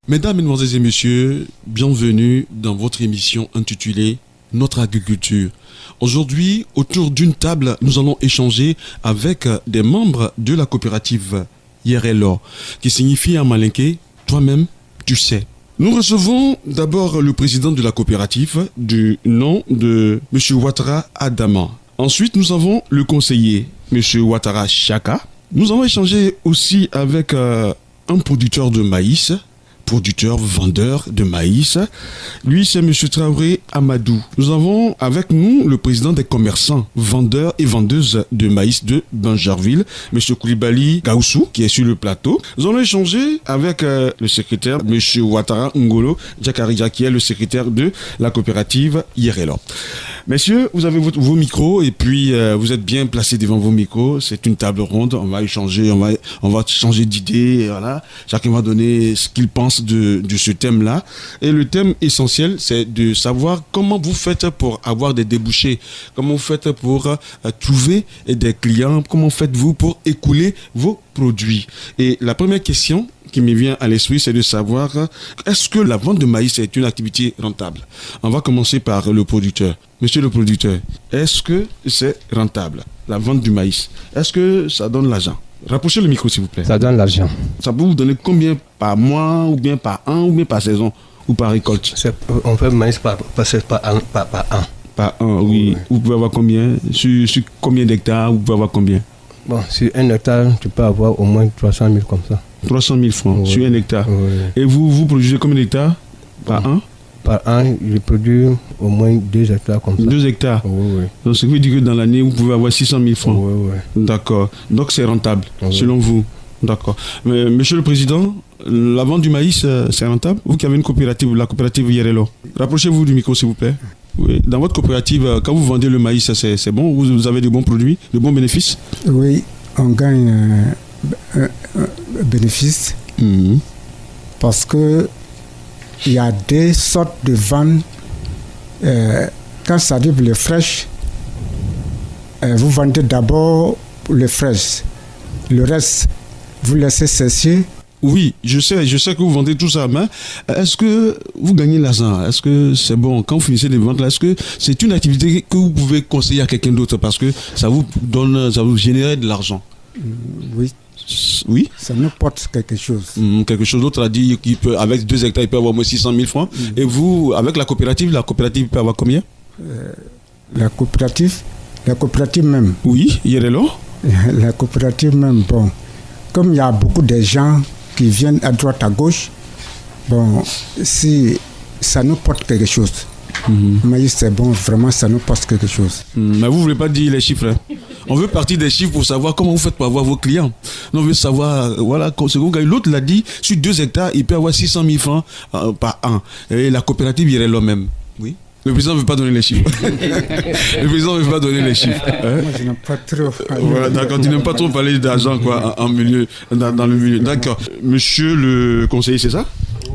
Mesdames, Mesdemoiselles et Messieurs, bienvenue dans votre émission intitulée Notre agriculture. Aujourd'hui, autour d'une table, nous allons échanger avec des membres de la coopérative Yerelo, qui signifie en malinké, toi-même, tu sais. Nous recevons d'abord le président de la coopérative du nom de M. Ouattara Adama. Ensuite, nous avons le conseiller, M. Ouattara Chaka. Nous allons échanger aussi avec un producteur de maïs, producteur, vendeur de maïs. Lui, c'est M. Traoré Amadou. Nous avons avec nous le président des commerçants, vendeurs et vendeuses de maïs de Banjarville, M. Koulibaly Gaoussou, qui est sur le plateau. Nous allons échanger avec le secrétaire, M. Ouattara Ngolo Djakarija, qui est le secrétaire de la coopérative Yerelo. Messieurs, vous avez vos micros et puis vous êtes bien placés devant vos micros. C'est une table ronde. On va échanger, on va changer d'idée. Voilà. Chacun va donner ce qu'il pense de ce thème-là. Et le thème essentiel, c'est de savoir comment vous faites pour avoir des débouchés, comment vous faites pour trouver des clients, comment faites-vous pour écouler vos produits. Et la première question qui me vient à l'esprit, c'est de savoir, est-ce que la vente de maïs est une activité rentable? On va commencer par le producteur. Monsieur le producteur, est-ce que c'est rentable, la vente du maïs? Est-ce que ça donne l'argent? Rapprochez le micro, s'il vous plaît. Ça donne l'argent. Ça peut vous donner combien par mois, ou bien par an, ou bien par saison, ou par récolte? On fait maïs par an. Par an, oui. Oui. Vous pouvez avoir combien? Sur combien d'hectares, vous pouvez avoir combien? Bon, sur 1 hectare, tu peux avoir au moins 300 000 comme ça. 300 000 francs, Oui. sur 1 hectare. Oui. Et vous produisez combien d'hectares par an? Par an, je produis au moins 2 hectares comme ça. 2 hectares. Oui. Donc, ce qui veut dire que dans l'année, vous pouvez avoir 600 000 francs. Oui. D'accord. Donc, c'est rentable, Oui. selon vous. D'accord. Mais, monsieur le Président, la vente du maïs, c'est rentable? Vous qui avez une coopérative, la coopérative Yerelo. Rapprochez-vous du micro, s'il vous plaît. Oui. Dans votre coopérative, quand vous vendez le maïs, c'est bon? Vous avez de bons produits, de bons bénéfices? Oui, on gagne un bénéfice parce que il y a deux sortes de ventes. Quand ça arrive le fraîche, vous vendez d'abord le fraîche. Le reste, vous laissez sécher. Oui, je sais que vous vendez tout ça, mais est-ce que vous gagnez l'argent? Est-ce que c'est bon? Quand vous finissez les ventes là, est-ce que c'est une activité que vous pouvez conseiller à quelqu'un d'autre parce que ça vous génère de l'argent? Oui, Oui? ça nous porte quelque chose. Quelque chose d'autre a dit qu'il peut, avec 2 hectares, il peut avoir au moins 600 000 francs. Et vous, avec la coopérative peut avoir combien? La coopérative même. Oui, Yerelo? La coopérative même, bon, comme il y a beaucoup de gens qui viennent à droite, à gauche, bon, si ça nous porte quelque chose. Mais c'est bon, vraiment, ça nous porte quelque chose. Mais vous ne voulez pas dire les chiffres, hein? On veut partir des chiffres pour savoir comment vous faites pour avoir vos clients. Nous, on veut savoir, voilà, ce que vous gagnez. L'autre l'a dit, sur 2 hectares, il peut avoir 600 000 francs par an. Et la coopérative Yerelo même. Oui. Le président ne veut pas donner les chiffres. Le président ne veut pas donner les chiffres. Hein? Moi, je n'aime pas trop. Voilà, d'accord, tu n'aimes pas trop parler d'argent, quoi, en milieu, dans le milieu. D'accord. Monsieur le conseiller, c'est ça?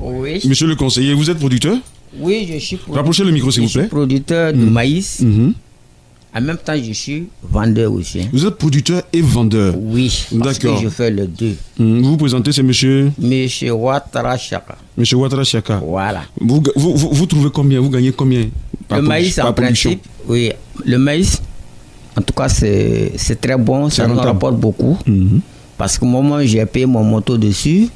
Oui. Monsieur le conseiller, vous êtes producteur? Oui, je suis Rapprochez le micro, s'il vous plaît. producteur de maïs. En même temps, je suis vendeur aussi. Vous êtes producteur et vendeur? Oui, parce D'accord. que je fais les deux. Vous vous présentez, c'est monsieur Ouattara Chaka. Monsieur Ouattara Chaka. Voilà. Vous trouvez combien? Vous gagnez combien Le maïs, en principe, oui. Le maïs, en tout cas, c'est très bon. Ça nous rentable. rapporte beaucoup. Parce que moi, j'ai payé mon moto dessus.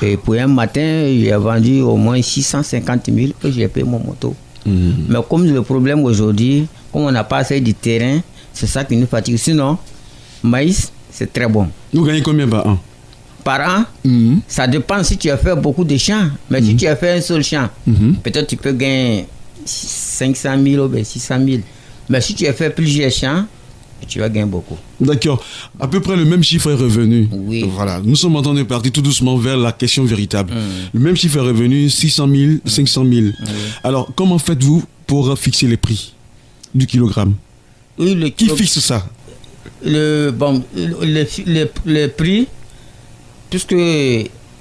Et pour un matin, j'ai vendu au moins 650 000 et j'ai payé mon moto. Mais comme le problème aujourd'hui, comme on n'a pas assez de terrain, c'est ça qui nous fatigue. Sinon, maïs, c'est très bon. Vous gagnez combien par an? Par an, ça dépend si tu as fait beaucoup de champs. Mais si tu as fait un seul champ, peut-être tu peux gagner 500 000 ou 600 000. Mais si tu as fait plusieurs champs, tu vas gagner beaucoup. D'accord. À peu près le même chiffre est revenu. Oui. Voilà. Nous sommes en train de partir tout doucement vers la question véritable. Le même chiffre est revenu, 600 000, 500 000. Alors, comment faites-vous pour fixer les prix du kilogramme? Oui, Qui fixe ça? Le prix, puisque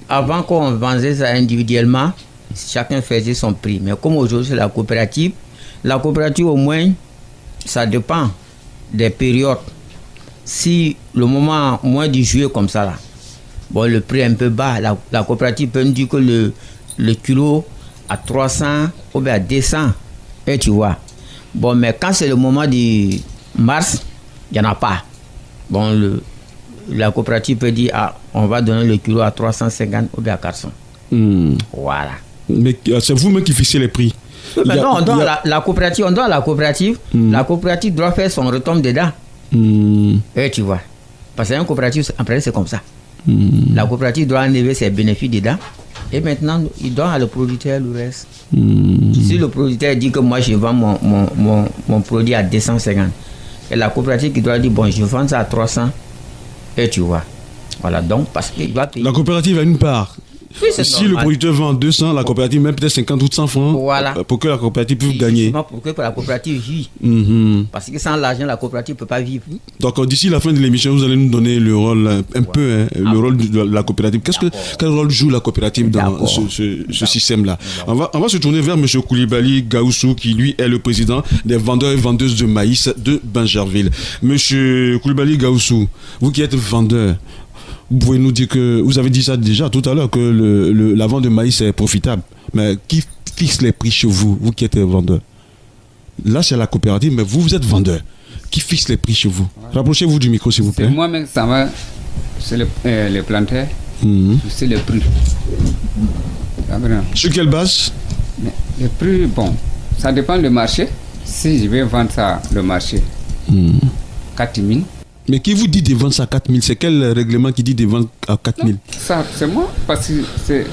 avant qu'on vendait ça individuellement, chacun faisait son prix. Mais comme aujourd'hui c'est la coopérative au moins, ça dépend des périodes. Si le moment moins du juillet comme ça là, bon, le prix est un peu bas, la coopérative peut me dire que le kilo à 300 ou bien à 200. Et tu vois. Bon, mais quand c'est le moment du mars, il n'y en a pas. Bon, la coopérative peut dire, on va donner le kilo à 350 ou bien à 400. Voilà. Mais c'est vous-même qui fixez les prix. Mais non, on donne la coopérative. On donne à la coopérative. La coopérative doit faire son retombe dedans. Et tu vois. Parce qu'une coopérative, en principe, c'est comme ça. La coopérative doit enlever ses bénéfices dedans. Et maintenant, il donne à le producteur le reste. Si le producteur dit que moi, je vends mon produit à 250, et la coopérative qui doit dire, bon, je vends ça à 300, et tu vois. Voilà, donc, parce qu'il doit payer. La coopérative a une part. Oui, si normal. le producteur vend 200, la coopérative met peut-être 50 ou 100 francs pour que la coopérative puisse gagner. Pour que la coopérative vive. Parce que sans l'argent, la coopérative ne peut pas vivre. Donc d'ici la fin de l'émission, vous allez nous donner le rôle le rôle de la coopérative. Quel rôle joue la coopérative dans ce système-là? On va se tourner vers M. Koulibaly Gaoussou, qui lui est le président des vendeurs et vendeuses de maïs de Bingerville. M. Koulibaly Gaoussou, vous qui êtes vendeur, vous pouvez nous dire que, vous avez dit ça déjà tout à l'heure, que la vente de maïs est profitable. Mais qui fixe les prix chez vous, vous qui êtes vendeur? Là, c'est la coopérative, mais vous êtes vendeur. Qui fixe les prix chez vous? Rapprochez-vous du micro, s'il vous plaît. C'est moi-même, ça va, c'est les planteurs, c'est le prix. Sur quelle base? Le prix, bon, ça dépend du marché. Si je vais vendre ça, le marché, 4 000. Mais qui vous dit de vendre ça à 4 000? C'est quel règlement qui dit de vendre à 4 000? Ça, c'est moi, parce que c'est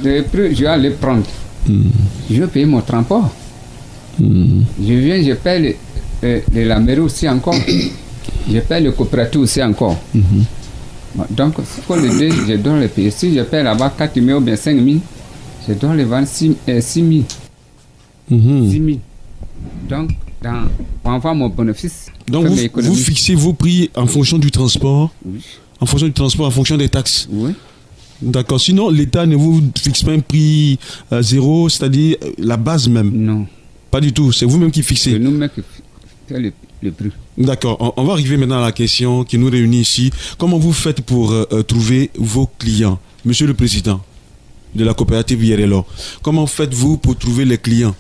le prix, je vais aller prendre. Je vais payer mon transport. Je viens, je paye la mairie aussi encore. Je paye le coopérative aussi encore. Bon, donc, pour le deux, je dois les payer. Si je paye là-bas 4 000 ou bien 5 000, je dois les vendre 6 000. 6 000. Donc, pour avoir mon bénéfice. Donc vous fixez vos prix en fonction du transport, en fonction du transport, en fonction des taxes. Oui. D'accord. Sinon, l'État ne vous fixe pas un prix zéro, c'est-à-dire la base même. Non. Pas du tout. C'est vous-même qui fixez. C'est nous-mêmes qui fixons le prix. D'accord. On va arriver maintenant à la question qui nous réunit ici. Comment vous faites pour trouver vos clients, Monsieur le Président de la coopérative IRLO? Comment faites-vous pour trouver les clients?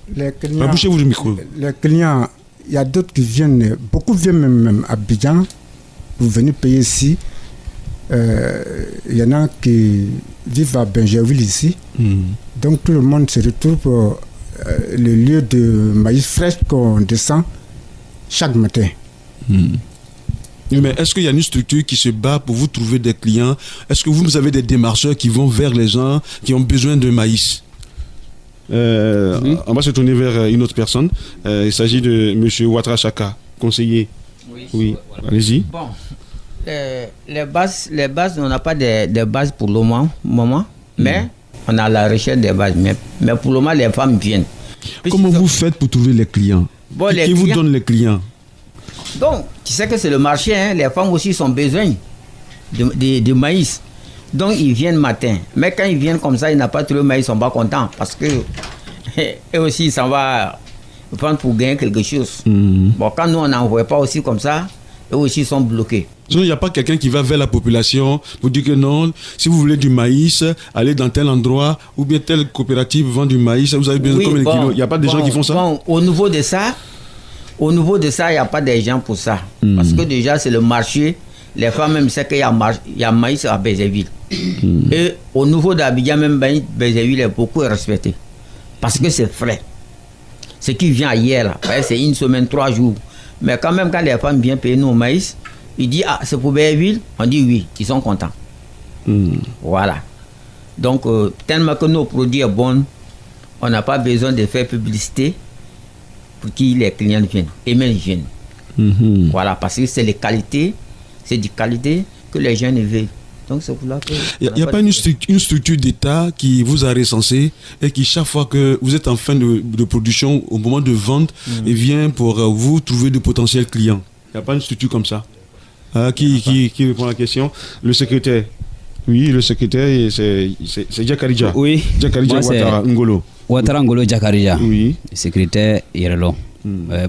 Rapprochez-vous du micro. Les clients, il y a d'autres qui viennent, beaucoup viennent même à Abidjan pour venir payer ici. Il y en a qui vivent à Bingerville ici. Donc tout le monde se retrouve pour le lieu de maïs frais qu'on descend chaque matin. Mais est-ce qu'il y a une structure qui se bat pour vous trouver des clients? Est-ce que vous avez des démarcheurs qui vont vers les gens qui ont besoin de maïs? On va se tourner vers une autre personne. Il s'agit de M. Ouattara Chaka, conseiller. Oui. Allez-y. Bon, les bases, on n'a pas de bases pour le moment, mais on a la recherche des bases. Mais pour le moment, les femmes viennent. Comment vous faites pour trouver les clients? Qui vous donne les clients? Donc, tu sais que c'est le marché, hein? Les femmes aussi ont besoin de maïs. Donc, ils viennent matin. Mais quand ils viennent comme ça, ils n'ont pas trouvé le maïs, ils ne sont pas contents. Parce que eux aussi, ils s'en vont prendre pour gagner quelque chose. Bon, quand nous, on n'envoie pas aussi comme ça, eux aussi sont bloqués. Sinon, il n'y a pas quelqu'un qui va vers la population pour dire que non, si vous voulez du maïs, allez dans tel endroit, ou bien telle coopérative vend du maïs, vous avez besoin de combien de kilos? Il n'y a pas des gens qui font ça? Bon, au niveau de ça, il n'y a pas des gens pour ça. Parce que déjà, c'est le marché. Les femmes même savent qu'il y a maïs à Bingerville. Et au niveau d'Abidjan, même Bingerville est beaucoup respecté. Parce que c'est frais. Ce qui vient hier, là, c'est une semaine, 3 jours. Mais quand même, quand les femmes viennent payer nos maïs, ils disent, ah, c'est pour Bingerville? On dit oui, ils sont contents. Voilà. Donc, tellement que nos produits sont bons, on n'a pas besoin de faire publicité pour que les clients viennent. Et même ils viennent. Voilà, parce que c'est les qualités, c'est des qualités que les gens veulent. Donc c'est pour là que... Il n'y a pas une structure d'État qui vous a recensé et qui, chaque fois que vous êtes en fin de production, au moment de vente, et vient pour vous trouver de potentiels clients? Il n'y a pas une structure comme ça? Qui répond à la question? Le secrétaire. Oui, le secrétaire, c'est Djakarija. Oui. Djakarija Ouattara Ngolo. Ouattara Ngolo Djakarija. Oui. Secrétaire IRLO.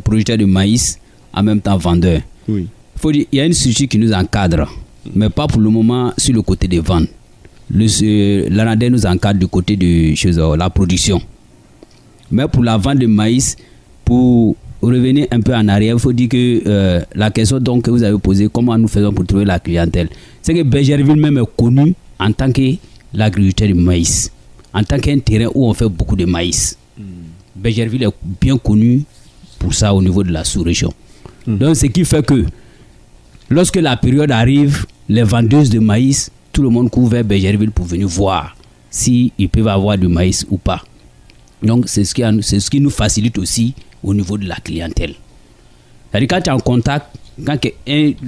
Producteur de maïs, en même temps vendeur. Oui. Faut dire, il y a une structure qui nous encadre, mais pas pour le moment sur le côté des ventes. l'ANADER nous encadre du côté de la production. Mais pour la vente de maïs, pour revenir un peu en arrière, il faut dire que la question donc, que vous avez posée, comment nous faisons pour trouver la clientèle, c'est que Bergerville même est connu en tant que l'agriculteur du maïs, en tant qu'un terrain où on fait beaucoup de maïs. Bergerville est bien connu pour ça au niveau de la sous-région. Donc ce qui fait que lorsque la période arrive, les vendeuses de maïs, tout le monde court vers Bergerville pour venir voir s'ils peuvent avoir du maïs ou pas. Donc c'est ce qui nous facilite aussi au niveau de la clientèle. C'est-à-dire quand tu es en contact, quand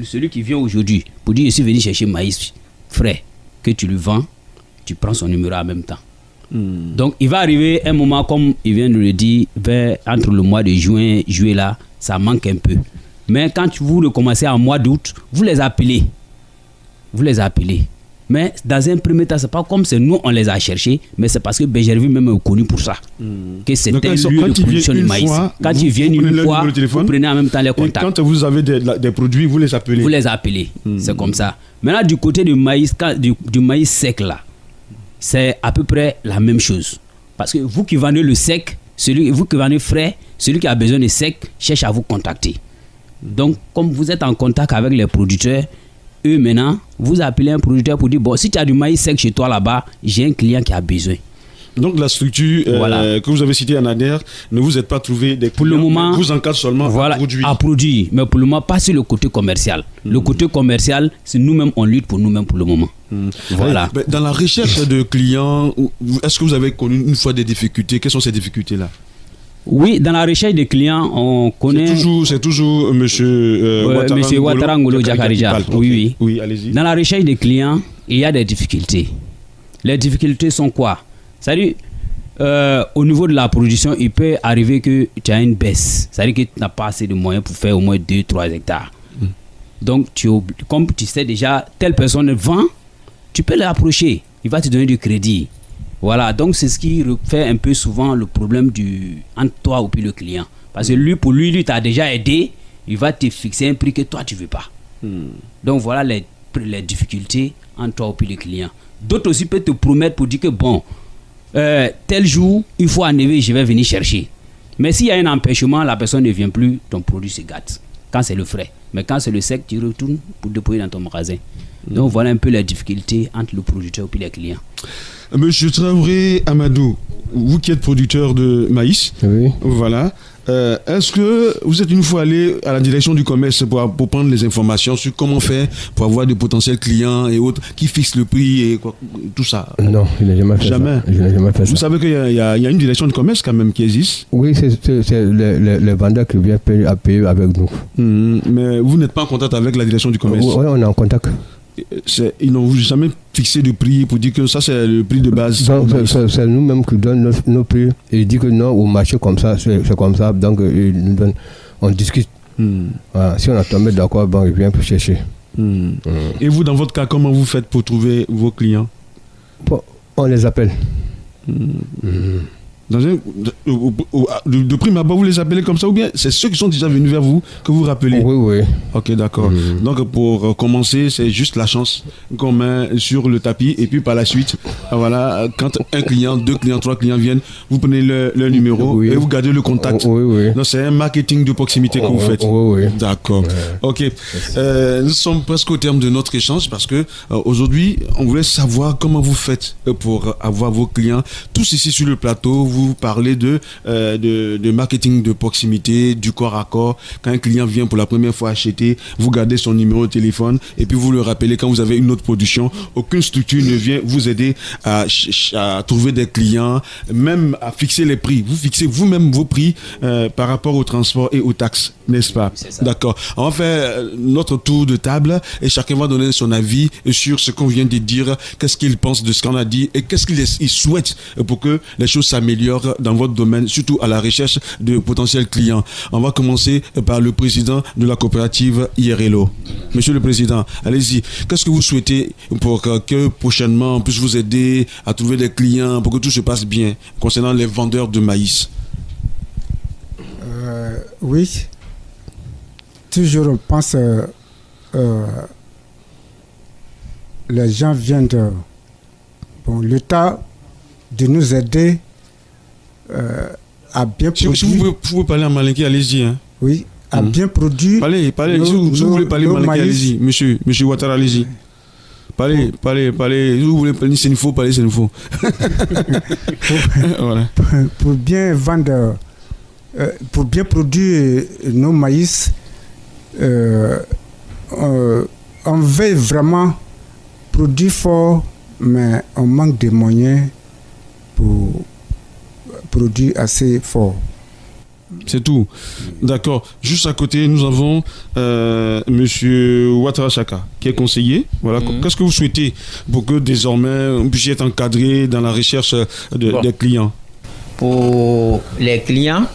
celui qui vient aujourd'hui pour dire je suis venu chercher maïs frais, que tu lui vends, tu prends son numéro en même temps. Donc il va arriver un moment, comme il vient de le dire, entre le mois de juin, juillet là, ça manque un peu. Mais quand vous recommencez en mois d'août, vous les appelez. Mais dans un premier temps, c'est pas comme c'est nous on les a cherchés, mais c'est parce que Bergerville même est connu pour ça. Que c'est un lieu de production de maïs. Quand ils viennent une fois, vous prenez en même temps les contacts. Et quand vous avez des produits, vous les appelez. Vous les appelez, c'est comme ça. Maintenant du côté du maïs, du maïs sec là, c'est à peu près la même chose. Parce que vous qui vendez le sec, vous qui vendez frais, celui qui a besoin de sec cherche à vous contacter. Donc comme vous êtes en contact avec les producteurs, eux maintenant, vous appelez un producteur pour dire bon, si tu as du maïs sec chez toi là-bas, j'ai un client qui a besoin. Donc la structure que vous avez citée en ANADER, ne vous êtes pas trouvé des clients, pour le moment, vous encadre seulement à produire. Mais pour le moment, pas sur le côté commercial. Le côté commercial, c'est nous-mêmes, on lutte pour nous-mêmes pour le moment. Voilà. Dans la recherche de clients, est-ce que vous avez connu une fois des difficultés? Quelles sont ces difficultés-là? Oui, dans la recherche des clients, on connaît... C'est toujours monsieur Ouattara-Ngolo Diakarija. Oui, allez-y. Dans la recherche des clients, il y a des difficultés. Les difficultés sont quoi? C'est-à-dire, au niveau de la production, il peut arriver que tu as une baisse. C'est-à-dire que tu n'as pas assez de moyens pour faire au moins 2-3 hectares. Donc, comme tu sais déjà, telle personne vend, tu peux l'approcher. Il va te donner du crédit. Voilà, donc c'est ce qui fait un peu souvent le problème entre toi ou puis le client. Parce que lui t'a déjà aidé, il va te fixer un prix que toi tu ne veux pas. Donc voilà les difficultés entre toi ou puis le client. D'autres aussi peuvent te promettre pour dire que bon, tel jour, il faut enlever, je vais venir chercher. Mais s'il y a un empêchement, la personne ne vient plus, ton produit se gâte. Quand c'est le frais. Mais quand c'est le sec, tu retournes pour déposer dans ton magasin. Donc voilà un peu les difficultés entre le producteur et puis les clients. Monsieur Traoré Amadou, vous qui êtes producteur de maïs, oui. Voilà. Est-ce que vous êtes une fois allé à la direction du commerce pour prendre les informations sur comment faire pour avoir de potentiels clients et autres qui fixent le prix et quoi, tout ça? Non, je n'ai jamais fait ça. Je n'ai jamais fait ça. Vous savez qu'il y a une direction du commerce quand même qui existe? Oui, c'est les vendeurs qui viennent payer avec nous. Mais vous n'êtes pas en contact avec la direction du commerce? Oui, on est en contact. Ils n'ont jamais fixé de prix pour dire que ça c'est le prix de base. Donc c'est nous-mêmes qui donnons nos prix et ils disent que non, au marché comme ça, c'est comme ça, donc ils nous donnent, on discute. Voilà. Si on a tombé d'accord, bon, ils viennent pour chercher. Et vous, dans votre cas, comment vous faites pour trouver vos clients? Bon, on les appelle. De prime abord, vous les appelez comme ça ou bien c'est ceux qui sont déjà venus vers vous que vous rappelez? Oui. Ok, d'accord. Donc pour commencer, c'est juste la chance qu'on met sur le tapis et puis par la suite, voilà, quand un client, 2 clients, 3 clients viennent, vous prenez leur numéro et vous gardez le contact. Donc c'est un marketing de proximité que vous faites. Oui. D'accord. Ok. Nous sommes presque au terme de notre échange parce que aujourd'hui, on voulait savoir comment vous faites pour avoir vos clients. Tous ici sur le plateau, vous parlez de marketing de proximité, du corps à corps. Quand un client vient pour la première fois acheter, vous gardez son numéro de téléphone et puis vous le rappelez quand vous avez une autre production. Aucune structure ne vient vous aider à trouver des clients, même à fixer les prix. Vous fixez vous-même vos prix par rapport au transport et aux taxes, n'est-ce pas? D'accord. On va faire notre tour de table et chacun va donner son avis sur ce qu'on vient de dire, qu'est-ce qu'il pense de ce qu'on a dit et qu'est-ce qu'il souhaite pour que les choses s'améliorent dans votre domaine, surtout à la recherche de potentiels clients. On va commencer par le président de la coopérative IRLO. Monsieur le président, allez-y. Qu'est-ce que vous souhaitez pour que prochainement on puisse vous aider à trouver des clients, pour que tout se passe bien concernant les vendeurs de maïs? Oui. Toujours, on pense les gens viennent bon, l'État de nous aider à bien produire. Si vous pouvez parler en malinké, allez-y. Hein. Oui, à bien produire. Parlez. Si vous voulez parler malinké, allez-y. Monsieur Ouattara, allez-y. Parlez. Si vous voulez parler Sénifo, parlez Sénifo. Voilà. Pour bien vendre, pour bien produire nos maïs, on veut vraiment produire fort, mais on manque de moyens pour produire assez fort. C'est tout. D'accord. Juste à côté, nous avons Monsieur Ouattara Chaka, qui est conseiller. Voilà. Qu'est-ce que vous souhaitez pour que désormais vous puissiez être encadré dans la recherche des clients? Pour les clients,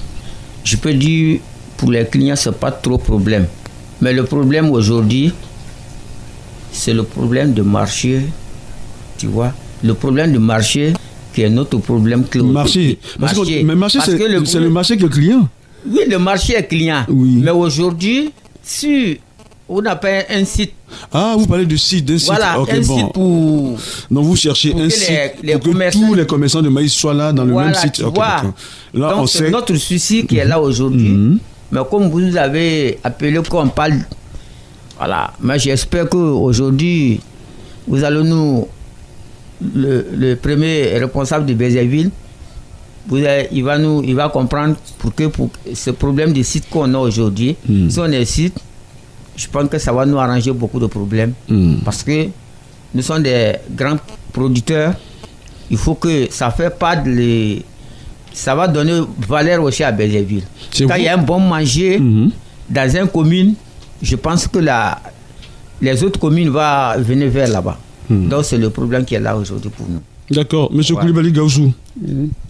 je peux dire, pour les clients, ce n'est pas trop problème. Mais le problème aujourd'hui, c'est le problème de marché. Tu vois, le problème de marché qui est notre problème. Marché. Mais le marché, c'est le marché qui est client. Oui, le marché est client. Oui. Mais aujourd'hui, si on appelle un site. Ah, vous parlez de site, d'un site. Voilà, okay, un site pour. Donc vous cherchez un site pour que tous les commerçants de maïs soient là dans le même site. Okay, là, donc c'est notre souci qui est là aujourd'hui. Mais comme vous nous avez appelé qu'on parle. Voilà. Mais j'espère qu'aujourd'hui, vous allez nous. Le premier responsable de Bézéville, il va comprendre pour ce problème de site qu'on a aujourd'hui. Si on est site, je pense que ça va nous arranger beaucoup de problèmes. Parce que nous sommes des grands producteurs. Il faut que ça fait pas ça va donner valeur aussi à Bézéville. Quand il y a un bon manger dans une commune, je pense que les autres communes vont venir vers là-bas. Donc c'est le problème qui est là aujourd'hui pour nous. D'accord. Monsieur Koulibaly Gaoussou,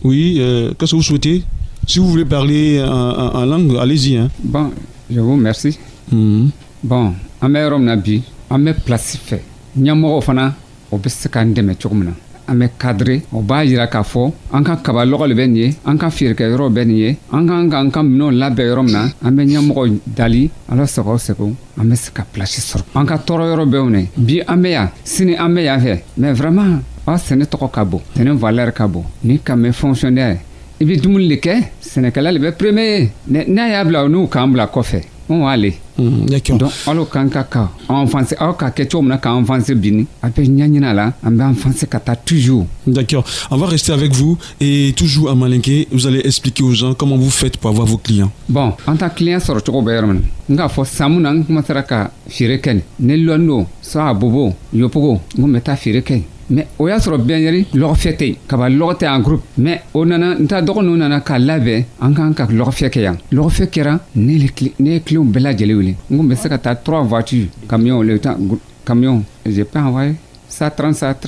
oui, qu'est-ce que vous souhaitez? Si vous voulez parler en langue, allez-y. Hein. Bon, je vous remercie. Bon, on est Nabi, on est placé fait. Nyamoro fana, on peut se candidater chogmna. On est cadré, on va y aller kafo, on a kabalo le benye, on a fait que ro benye, on a mino la beromna, on est nyamoro dali, alors c'est quoi c'est quoi? On est se placé sur. On a toro ro beone, bi ameya, sini ameya fait, mais vraiment, ce n'est pas cabo, c'est une valeur cabo, ni comme fonctionnaire. Et puis tout le monde le quai, c'est n'est qu'elle le premier, n'a y a bla nous comme la coffee. On va aller. D'accord. Donc, alors quand kaka, en français, alors quand quelque chose n'a qu'en français bini, après nyanyina là, en français kata toujours. D'accord. On va rester avec vous et toujours à malinké, vous allez expliquer aux gens comment vous faites pour avoir vos clients. Bon, en tant que client sur le choco bayerman, nga fo samunang masaraka fireken, nelono, sa bobo, yopogo, ngo meta fireken. Mais on a sur bien yeri leur fête kaba leur té en groupe mais on a nta dokono nana ka labe an kan ka leur fête yan leur fête kera ne clé bela jelewili ngombe saka ta 3 voitures camion le temps camion j'ai pas envoyé ça 30 sacs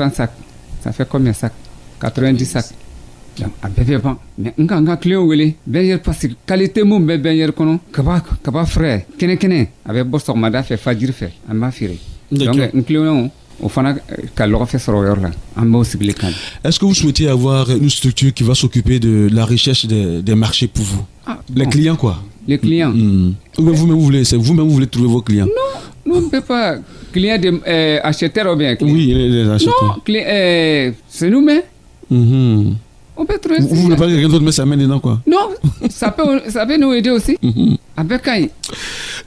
ça fait combien sacs 90 sacs donc a bébé ban mais nga clé wele ben yer parce que qualité mum ben yer kono kaba frère kene avec bossor mada fait fajir fait an ma firé donc un clé Est-ce que vous souhaitez avoir une structure qui va s'occuper de la recherche des marchés pour vous? Les clients quoi? Les clients. Vous-même vous voulez trouver vos clients? Non, nous on ne peut pas. Clients acheteurs ou bien clients? Oui, les acheteurs. Non, c'est nous-mêmes. On peut trouver. Vous voulez pas que quelqu'un d'autre mette sa main dedans quoi? Non, ça peut nous aider aussi. Avec un.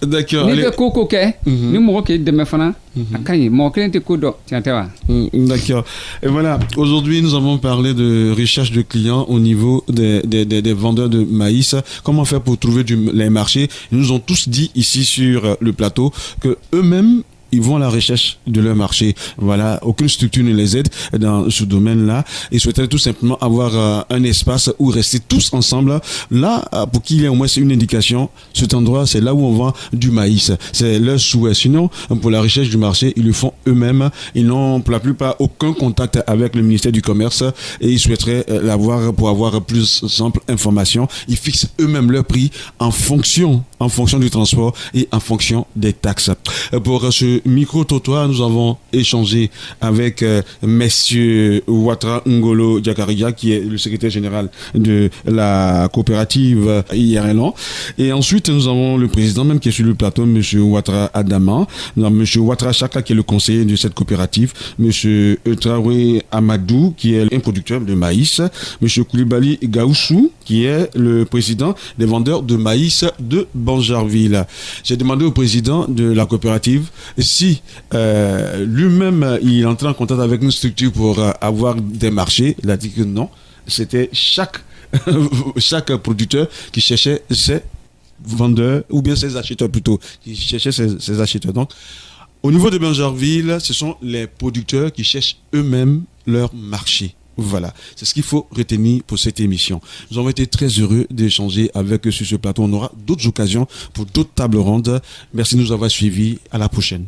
D'accord. Ni de coco ni mo ke de me fana akany mo client kudo tiens. D'accord. Et voilà, aujourd'hui nous avons parlé de recherche de clients au niveau des vendeurs de maïs. Comment faire pour trouver les marchés? Ils nous ont tous dit ici sur le plateau que eux-mêmes ils vont à la recherche de leur marché. Voilà, aucune structure ne les aide dans ce domaine-là. Ils souhaiteraient tout simplement avoir un espace où rester tous ensemble. Là, pour qu'il y ait au moins une indication, cet endroit, c'est là où on vend du maïs. C'est leur souhait. Sinon, pour la recherche du marché, ils le font eux-mêmes. Ils n'ont pour la plupart aucun contact avec le ministère du Commerce et ils souhaiteraient l'avoir pour avoir plus simple information. Ils fixent eux-mêmes leur prix en fonction du transport et en fonction des taxes. Pour ce micro-trottoir, nous avons échangé avec Monsieur Ouattara Ngolo Diakaria, qui est le secrétaire général de la coopérative IRLAN. Et ensuite, nous avons le président même qui est sur le plateau, Monsieur Ouattara Adama. Nous avons Monsieur Ouattara Chaka, qui est le conseiller de cette coopérative. Monsieur Traoré Amadou, qui est un producteur de maïs. Monsieur Koulibaly Gaoussou, qui est le président des vendeurs de maïs de Banjarville. J'ai demandé au président de la coopérative si lui-même il entrait en contact avec une structure pour avoir des marchés. Il a dit que non, c'était chaque producteur qui cherchait ses vendeurs, ou bien ses acheteurs plutôt, qui cherchait ses acheteurs. Donc, au niveau de Banjarville, ce sont les producteurs qui cherchent eux-mêmes leur marché. Voilà, c'est ce qu'il faut retenir pour cette émission. Nous avons été très heureux d'échanger avec eux sur ce plateau. On aura d'autres occasions pour d'autres tables rondes. Merci de nous avoir suivis. À la prochaine.